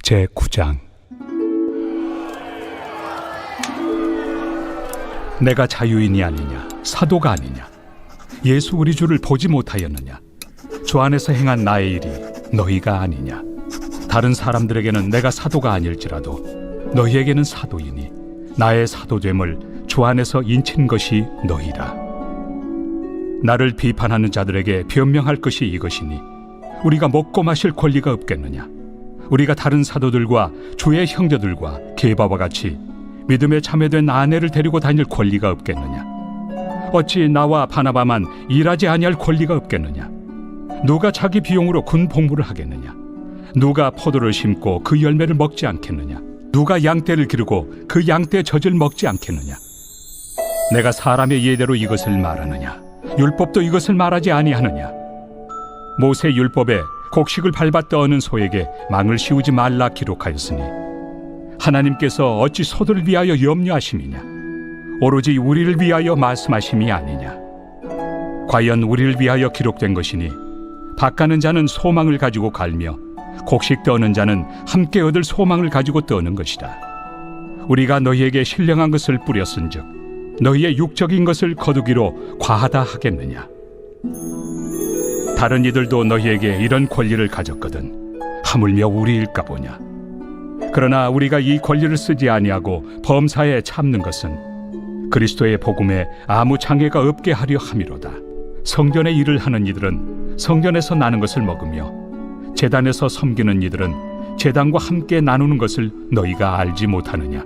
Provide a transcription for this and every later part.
제9장. 내가 자유인이 아니냐, 사도가 아니냐, 예수 우리 주를 보지 못하였느냐, 주 안에서 행한 나의 일이 너희가 아니냐. 다른 사람들에게는 내가 사도가 아닐지라도 너희에게는 사도이니 나의 사도됨을 주 안에서 인친 것이 너희라. 나를 비판하는 자들에게 변명할 것이 이것이니 우리가 먹고 마실 권리가 없겠느냐. 우리가 다른 사도들과 주의 형제들과 게바와 같이 믿음에 참여된 아내를 데리고 다닐 권리가 없겠느냐. 어찌 나와 바나바만 일하지 아니할 권리가 없겠느냐. 누가 자기 비용으로 군 복무를 하겠느냐. 누가 포도를 심고 그 열매를 먹지 않겠느냐. 누가 양떼를 기르고 그 양떼의 젖을 먹지 않겠느냐. 내가 사람의 예대로 이것을 말하느냐. 율법도 이것을 말하지 아니하느냐. 모세 율법에 곡식을 밟아 떠는 소에게 망을 씌우지 말라 기록하였으니 하나님께서 어찌 소들을 위하여 염려하심이냐. 오로지 우리를 위하여 말씀하심이 아니냐. 과연 우리를 위하여 기록된 것이니 밭가는 자는 소망을 가지고 갈며 곡식 떠는 자는 함께 얻을 소망을 가지고 떠는 것이다. 우리가 너희에게 신령한 것을 뿌렸은즉 너희의 육적인 것을 거두기로 과하다 하겠느냐. 다른 이들도 너희에게 이런 권리를 가졌거든 하물며 우리일까 보냐. 그러나 우리가 이 권리를 쓰지 아니하고 범사에 참는 것은 그리스도의 복음에 아무 장애가 없게 하려 함이로다. 성전의 일을 하는 이들은 성전에서 나는 것을 먹으며 제단에서 섬기는 이들은 제단과 함께 나누는 것을 너희가 알지 못하느냐.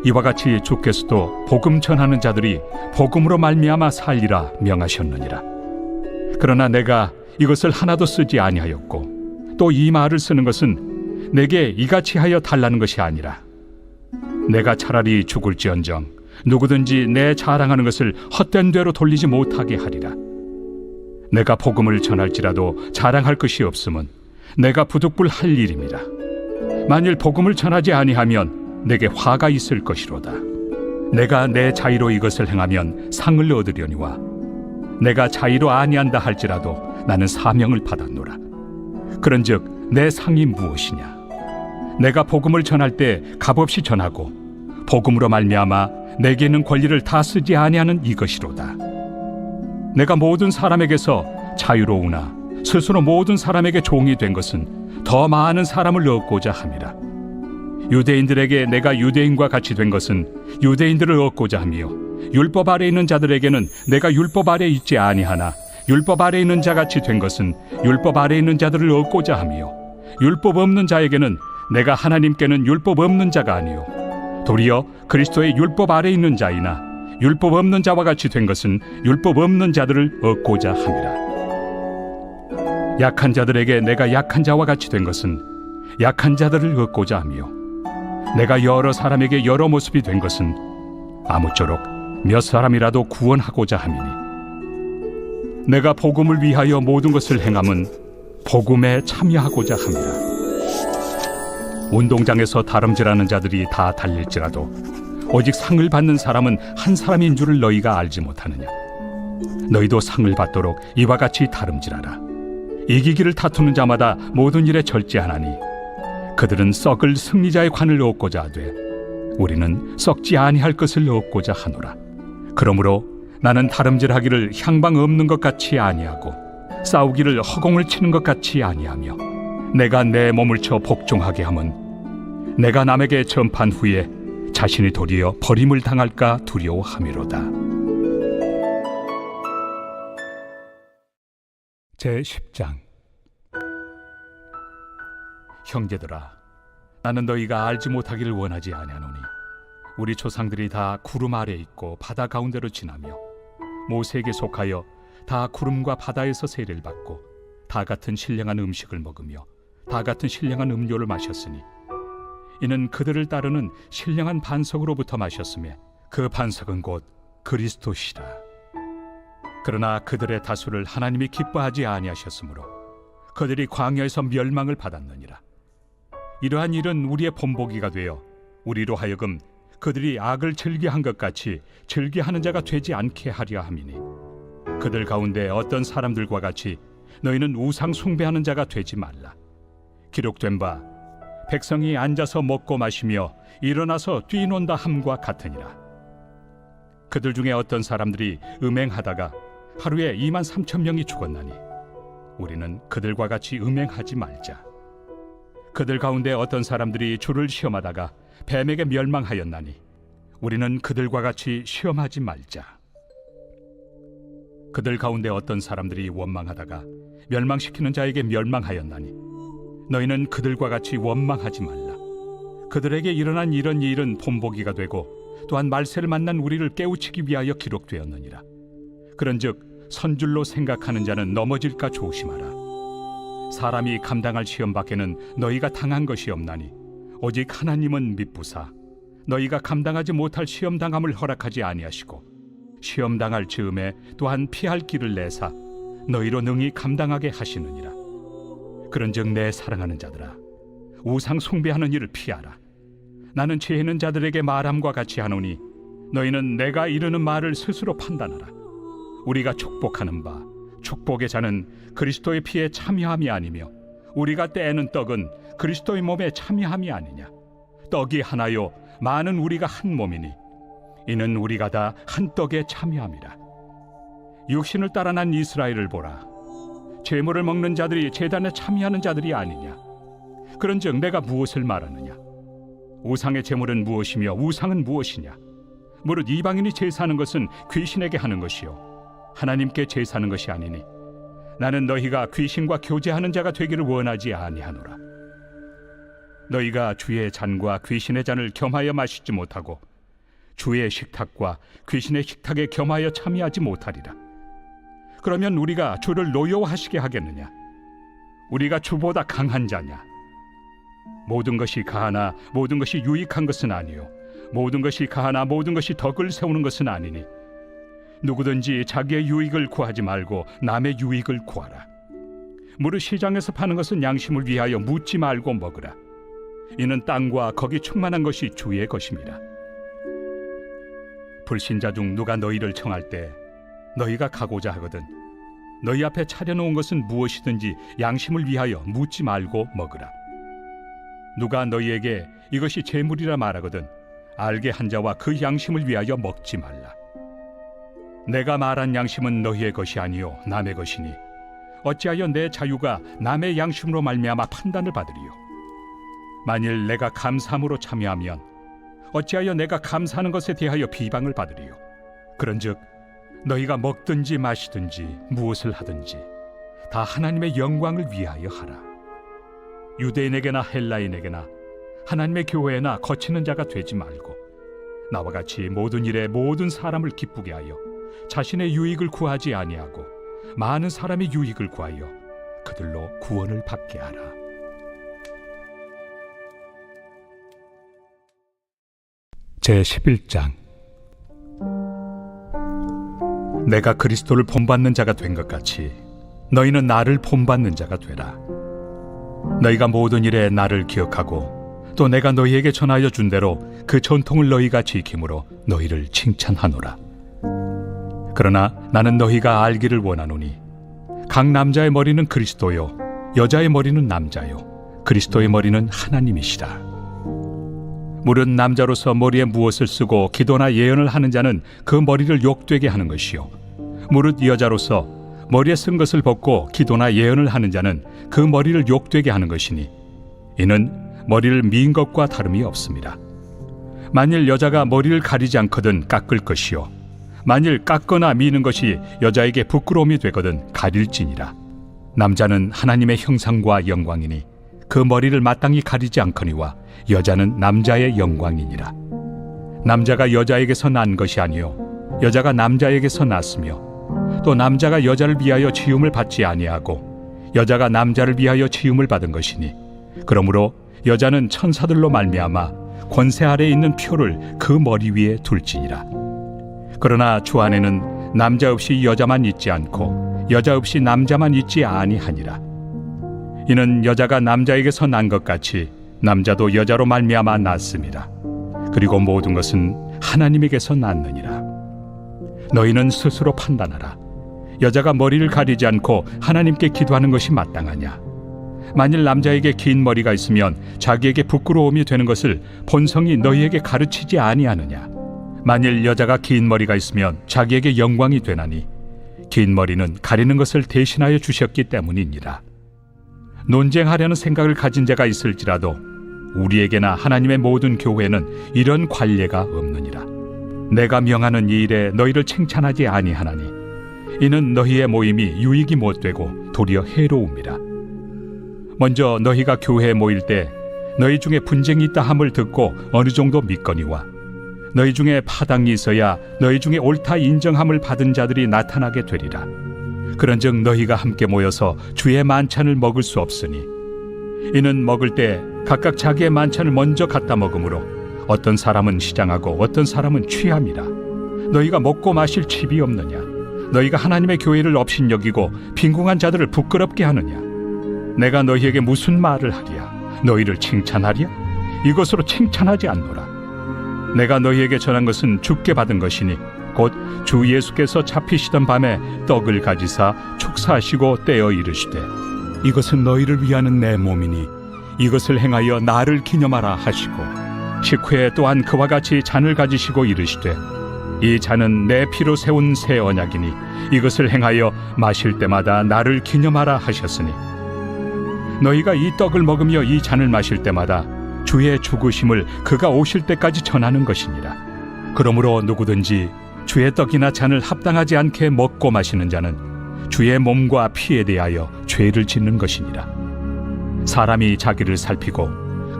이와 같이 주께서도 복음 전하는 자들이 복음으로 말미암아 살리라 명하셨느니라. 그러나 내가 이것을 하나도 쓰지 아니하였고 또 이 말을 쓰는 것은 내게 이같이 하여 달라는 것이 아니라 내가 차라리 죽을지언정 누구든지 내 자랑하는 것을 헛된 대로 돌리지 못하게 하리라. 내가 복음을 전할지라도 자랑할 것이 없음은 내가 부득불할 일임이라. 만일 복음을 전하지 아니하면 내게 화가 있을 것이로다. 내가 내 자의로 이것을 행하면 상을 얻으려니와 내가 자의로 아니한다 할지라도 나는 사명을 받았노라. 그런즉 내 상이 무엇이냐. 내가 복음을 전할 때 값없이 전하고 복음으로 말미암아 내게 있는 권리를 다 쓰지 아니하는 이것이로다. 내가 모든 사람에게서 자유로우나 스스로 모든 사람에게 종이 된 것은 더 많은 사람을 얻고자 함이라. 유대인들에게 내가 유대인과 같이 된 것은 유대인들을 얻고자 하며 율법 아래 있는 자들에게는 내가 율법 아래 있지 아니하나 율법 아래 있는 자같이 된 것은 율법 아래 있는 자들을 얻고자 하며 율법 없는 자에게는 내가 하나님께는 율법 없는 자가 아니요 도리어 그리스도의 율법 아래 있는 자이나 율법 없는 자와 같이 된 것은 율법 없는 자들을 얻고자 함이라. 약한 자들에게 내가 약한 자와 같이 된 것은 약한 자들을 얻고자 하며 내가 여러 사람에게 여러 모습이 된 것은 아무쪼록 몇 사람이라도 구원하고자 함이니 내가 복음을 위하여 모든 것을 행함은 복음에 참여하고자 함이라. 운동장에서 다름질하는 자들이 다 달릴지라도 오직 상을 받는 사람은 한 사람인 줄을 너희가 알지 못하느냐. 너희도 상을 받도록 이와 같이 다름질하라. 이기기를 다투는 자마다 모든 일에 절제하나니 그들은 썩을 승리자의 관을 얻고자 하되 우리는 썩지 아니할 것을 얻고자 하노라. 그러므로 나는 다름질하기를 향방 없는 것 같이 아니하고 싸우기를 허공을 치는 것 같이 아니하며 내가 내 몸을 쳐 복종하게 함은 내가 남에게 전판 후에 자신이 도리어 버림을 당할까 두려워함이로다. 제10장. 형제들아, 나는 너희가 알지 못하기를 원하지 아니하노니 우리 조상들이 다 구름 아래 있고 바다 가운데로 지나며 모세에게 속하여 다 구름과 바다에서 세례를 받고 다 같은 신령한 음식을 먹으며 다 같은 신령한 음료를 마셨으니 이는 그들을 따르는 신령한 반석으로부터 마셨으며 그 반석은 곧 그리스도시라. 그러나 그들의 다수를 하나님이 기뻐하지 아니하셨으므로 그들이 광야에서 멸망을 받았느니라. 이러한 일은 우리의 본보기가 되어 우리로 하여금 그들이 악을 즐겨한 것 같이 즐겨하는 자가 되지 않게 하려 함이니 그들 가운데 어떤 사람들과 같이 너희는 우상 숭배하는 자가 되지 말라. 기록된 바 백성이 앉아서 먹고 마시며 일어나서 뛰논다 함과 같으니라. 그들 중에 어떤 사람들이 음행하다가 하루에 23,000명이 죽었나니 우리는 그들과 같이 음행하지 말자. 그들 가운데 어떤 사람들이 주를 시험하다가 뱀에게 멸망하였나니 우리는 그들과 같이 시험하지 말자. 그들 가운데 어떤 사람들이 원망하다가 멸망시키는 자에게 멸망하였나니 너희는 그들과 같이 원망하지 말라. 그들에게 일어난 이런 일은 본보기가 되고 또한 말세를 만난 우리를 깨우치기 위하여 기록되었느니라. 그런즉 선줄로 생각하는 자는 넘어질까 조심하라. 사람이 감당할 시험 밖에는 너희가 당한 것이 없나니 오직 하나님은 미쁘사 너희가 감당하지 못할 시험 당함을 허락하지 아니하시고 시험 당할 즈음에 또한 피할 길을 내사 너희로 능히 감당하게 하시느니라. 그런즉 내 사랑하는 자들아, 우상 숭배하는 일을 피하라. 나는 죄 있는 자들에게 말함과 같이 하노니 너희는 내가 이르는 말을 스스로 판단하라. 우리가 축복하는 바 축복의 자는 그리스도의 피에 참여함이 아니며 우리가 떼는 떡은 그리스도의 몸에 참여함이 아니냐. 떡이 하나요 많은 우리가 한 몸이니 이는 우리가 다 한 떡에 참여함이라. 육신을 따라 난 이스라엘을 보라. 제물을 먹는 자들이 제단에 참여하는 자들이 아니냐. 그런즉 내가 무엇을 말하느냐. 우상의 제물은 무엇이며 우상은 무엇이냐. 무릇 이방인이 제사하는 것은 귀신에게 하는 것이요 하나님께 제사하는 것이 아니니 나는 너희가 귀신과 교제하는 자가 되기를 원하지 아니하노라. 너희가 주의 잔과 귀신의 잔을 겸하여 마시지 못하고 주의 식탁과 귀신의 식탁에 겸하여 참여하지 못하리라. 그러면 우리가 주를 노여워하시게 하겠느냐. 우리가 주보다 강한 자냐. 모든 것이 가하나 모든 것이 유익한 것은 아니요 모든 것이 가하나 모든 것이 덕을 세우는 것은 아니니 누구든지 자기의 유익을 구하지 말고 남의 유익을 구하라. 무릇 시장에서 파는 것은 양심을 위하여 묻지 말고 먹으라. 이는 땅과 거기 충만한 것이 주의 것입니다. 불신자 중 누가 너희를 청할 때 너희가 가고자 하거든 너희 앞에 차려놓은 것은 무엇이든지 양심을 위하여 묻지 말고 먹으라. 누가 너희에게 이것이 제물이라 말하거든 알게 한 자와 그 양심을 위하여 먹지 말라. 내가 말한 양심은 너희의 것이 아니요 남의 것이니 어찌하여 내 자유가 남의 양심으로 말미암아 판단을 받으리요. 만일 내가 감사함으로 참여하면 어찌하여 내가 감사하는 것에 대하여 비방을 받으리요. 그런즉 너희가 먹든지 마시든지 무엇을 하든지 다 하나님의 영광을 위하여 하라. 유대인에게나 헬라인에게나 하나님의 교회나 거치는 자가 되지 말고 나와 같이 모든 일에 모든 사람을 기쁘게 하여 자신의 유익을 구하지 아니하고 많은 사람의 유익을 구하여 그들로 구원을 받게 하라. 제11장. 내가 그리스도를 본받는 자가 된 것 같이 너희는 나를 본받는 자가 되라. 너희가 모든 일에 나를 기억하고 또 내가 너희에게 전하여 준 대로 그 전통을 너희가 지킴으로 너희를 칭찬하노라. 그러나 나는 너희가 알기를 원하노니 각 남자의 머리는 그리스도요 여자의 머리는 남자요 그리스도의 머리는 하나님이시라. 무릇 남자로서 머리에 무엇을 쓰고 기도나 예언을 하는 자는 그 머리를 욕되게 하는 것이요 무릇 여자로서 머리에 쓴 것을 벗고 기도나 예언을 하는 자는 그 머리를 욕되게 하는 것이니 이는 머리를 민 것과 다름이 없습니다. 만일 여자가 머리를 가리지 않거든 깎을 것이요 만일 깎거나 미는 것이 여자에게 부끄러움이 되거든 가릴지니라. 남자는 하나님의 형상과 영광이니 그 머리를 마땅히 가리지 않거니와 여자는 남자의 영광이니라. 남자가 여자에게서 난 것이 아니요 여자가 남자에게서 났으며 또 남자가 여자를 위하여 지음을 받지 아니하고 여자가 남자를 위하여 지음을 받은 것이니 그러므로 여자는 천사들로 말미암아 권세 아래에 있는 표를 그 머리 위에 둘지니라. 그러나 주 안에는 남자 없이 여자만 있지 않고 여자 없이 남자만 있지 아니하니라. 이는 여자가 남자에게서 난 것 같이 남자도 여자로 말미암아 났습니다. 그리고 모든 것은 하나님에게서 났느니라. 너희는 스스로 판단하라. 여자가 머리를 가리지 않고 하나님께 기도하는 것이 마땅하냐? 만일 남자에게 긴 머리가 있으면 자기에게 부끄러움이 되는 것을 본성이 너희에게 가르치지 아니하느냐? 만일 여자가 긴 머리가 있으면 자기에게 영광이 되나니 긴 머리는 가리는 것을 대신하여 주셨기 때문이니라. 논쟁하려는 생각을 가진 자가 있을지라도 우리에게나 하나님의 모든 교회는 이런 관례가 없느니라. 내가 명하는 이 일에 너희를 칭찬하지 아니하나니 이는 너희의 모임이 유익이 못되고 도리어 해로움이라. 먼저 너희가 교회에 모일 때 너희 중에 분쟁이 있다 함을 듣고 어느 정도 믿거니와 너희 중에 파당이 있어야 너희 중에 옳다 인정함을 받은 자들이 나타나게 되리라. 그런즉 너희가 함께 모여서 주의 만찬을 먹을 수 없으니 이는 먹을 때 각각 자기의 만찬을 먼저 갖다 먹으므로 어떤 사람은 시장하고 어떤 사람은 취함이라. 너희가 먹고 마실 칩이 없느냐? 너희가 하나님의 교회를 업신여기고 빈궁한 자들을 부끄럽게 하느냐? 내가 너희에게 무슨 말을 하랴? 너희를 칭찬하랴? 이것으로 칭찬하지 않노라. 내가 너희에게 전한 것은 주께 받은 것이니 곧 주 예수께서 잡히시던 밤에 떡을 가지사 축사하시고 떼어 이르시되 이것은 너희를 위하는 내 몸이니 이것을 행하여 나를 기념하라 하시고 식후에 또한 그와 같이 잔을 가지시고 이르시되 이 잔은 내 피로 세운 새 언약이니 이것을 행하여 마실 때마다 나를 기념하라 하셨으니 너희가 이 떡을 먹으며 이 잔을 마실 때마다 주의 죽으심을 그가 오실 때까지 전하는 것이니라. 그러므로 누구든지 주의 떡이나 잔을 합당하지 않게 먹고 마시는 자는 주의 몸과 피에 대하여 죄를 짓는 것이니라. 사람이 자기를 살피고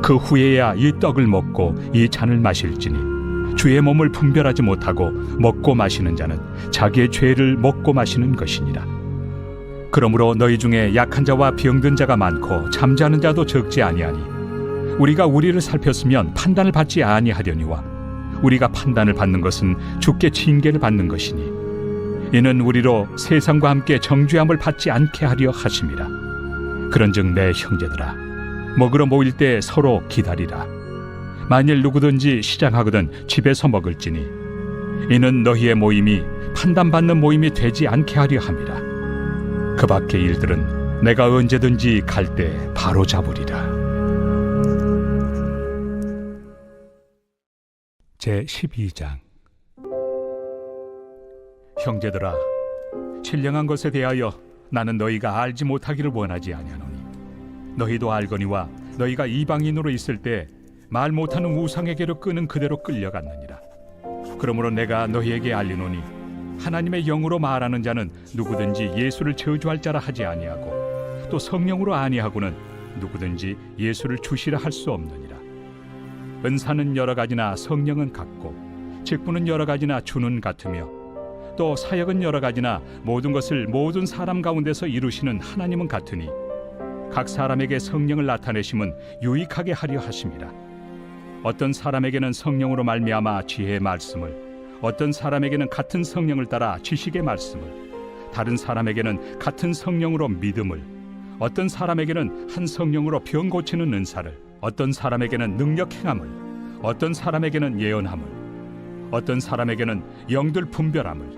그 후에야 이 떡을 먹고 이 잔을 마실지니 주의 몸을 분별하지 못하고 먹고 마시는 자는 자기의 죄를 먹고 마시는 것이니라. 그러므로 너희 중에 약한 자와 병든 자가 많고 잠자는 자도 적지 아니하니 우리가 우리를 살폈으면 판단을 받지 아니하려니와 우리가 판단을 받는 것은 주께 징계를 받는 것이니 이는 우리로 세상과 함께 정죄함을 받지 않게 하려 하심이라. 그런즉 내 형제들아 먹으러 모일 때 서로 기다리라. 만일 누구든지 시장하거든 집에서 먹을지니 이는 너희의 모임이 판단받는 모임이 되지 않게 하려 함이라. 그 밖의 일들은 내가 언제든지 갈 때 바로 잡으리라. 제12장. 형제들아, 신령한 것에 대하여 나는 너희가 알지 못하기를 원하지 아니하노니 너희도 알거니와 너희가 이방인으로 있을 때 말 못하는 우상에게로 끄는 그대로 끌려갔느니라. 그러므로 내가 너희에게 알리노니 하나님의 영으로 말하는 자는 누구든지 예수를 저주할 자라 하지 아니하고 또 성령으로 아니하고는 누구든지 예수를 주시라 할 수 없느니라. 은사는 여러 가지나 성령은 같고 직분은 여러 가지나 주는 같으며 또 사역은 여러 가지나 모든 것을 모든 사람 가운데서 이루시는 하나님은 같으니 각 사람에게 성령을 나타내심은 유익하게 하려 하심이라. 어떤 사람에게는 성령으로 말미암아 지혜의 말씀을, 어떤 사람에게는 같은 성령을 따라 지식의 말씀을, 다른 사람에게는 같은 성령으로 믿음을, 어떤 사람에게는 한 성령으로 병 고치는 은사를, 어떤 사람에게는 능력 행함을, 어떤 사람에게는 예언함을, 어떤 사람에게는 영들 분별함을,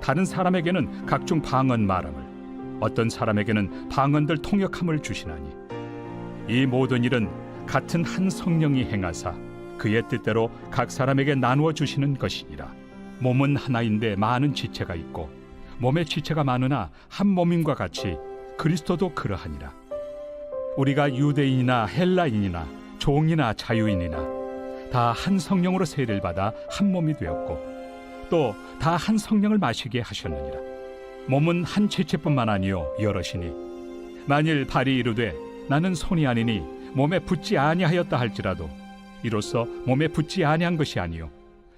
다른 사람에게는 각종 방언 말함을, 어떤 사람에게는 방언들 통역함을 주시나니 이 모든 일은 같은 한 성령이 행하사 그의 뜻대로 각 사람에게 나누어 주시는 것이니라. 몸은 하나인데 많은 지체가 있고 몸의 지체가 많으나 한 몸임과 같이 그리스도도 그러하니라. 우리가 유대인이나 헬라인이나 종이나 자유인이나 다 한 성령으로 세례를 받아 한 몸이 되었고 또 다 한 성령을 마시게 하셨느니라. 몸은 한 지체뿐만 아니요 여럿이니 만일 발이 이르되 나는 손이 아니니 몸에 붙지 아니하였다 할지라도 이로써 몸에 붙지 아니한 것이 아니요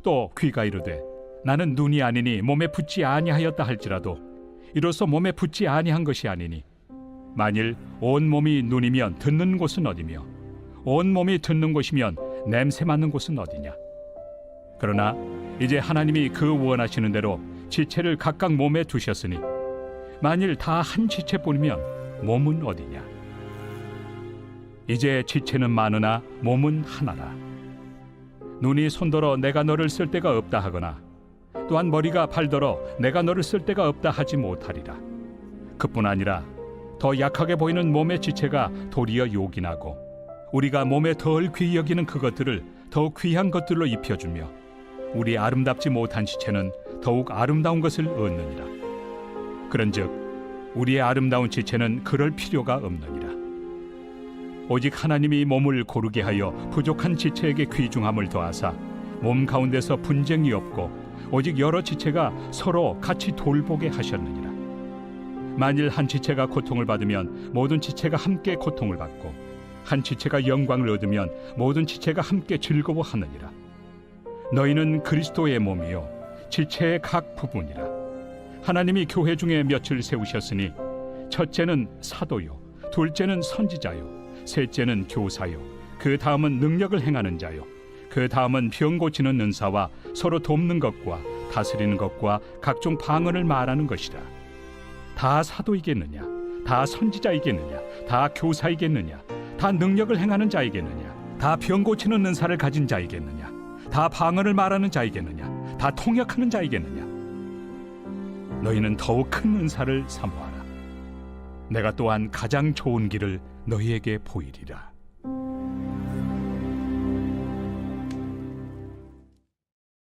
또 귀가 이르되 나는 눈이 아니니 몸에 붙지 아니하였다 할지라도 이로써 몸에 붙지 아니한 것이 아니니 만일 온 몸이 눈이면 듣는 곳은 어디며 온 몸이 듣는 곳이면 냄새 맡는 곳은 어디냐. 그러나 이제 하나님이 그 원하시는 대로 지체를 각각 몸에 두셨으니 만일 다 한 지체뿐이면 몸은 어디냐. 이제 지체는 많으나 몸은 하나라. 눈이 손더러 내가 너를 쓸 데가 없다 하거나 또한 머리가 발더러 내가 너를 쓸 데가 없다 하지 못하리라. 그뿐 아니라 더 약하게 보이는 몸의 지체가 도리어 요긴하고 우리가 몸에 덜 귀히 여기는 그것들을 더욱 귀한 것들로 입혀주며 우리 아름답지 못한 지체는 더욱 아름다운 것을 얻느니라. 그런즉 우리의 아름다운 지체는 그럴 필요가 없느니라. 오직 하나님이 몸을 고르게 하여 부족한 지체에게 귀중함을 더하사 몸 가운데서 분쟁이 없고 오직 여러 지체가 서로 같이 돌보게 하셨느니라. 만일 한 지체가 고통을 받으면 모든 지체가 함께 고통을 받고 한 지체가 영광을 얻으면 모든 지체가 함께 즐거워하느니라. 너희는 그리스도의 몸이요 지체의 각 부분이라. 하나님이 교회 중에 몇을 세우셨으니 첫째는 사도요, 둘째는 선지자요, 셋째는 교사요, 그 다음은 능력을 행하는 자요, 그 다음은 병 고치는 은사와 서로 돕는 것과 다스리는 것과 각종 방언을 말하는 것이라. 다 사도이겠느냐? 다 선지자이겠느냐? 다 교사이겠느냐? 다 능력을 행하는 자이겠느냐? 다 병 고치는 은사를 가진 자이겠느냐? 다 방언을 말하는 자이겠느냐? 다 통역하는 자이겠느냐? 너희는 더욱 큰 은사를 사모하라. 내가 또한 가장 좋은 길을 너희에게 보이리라.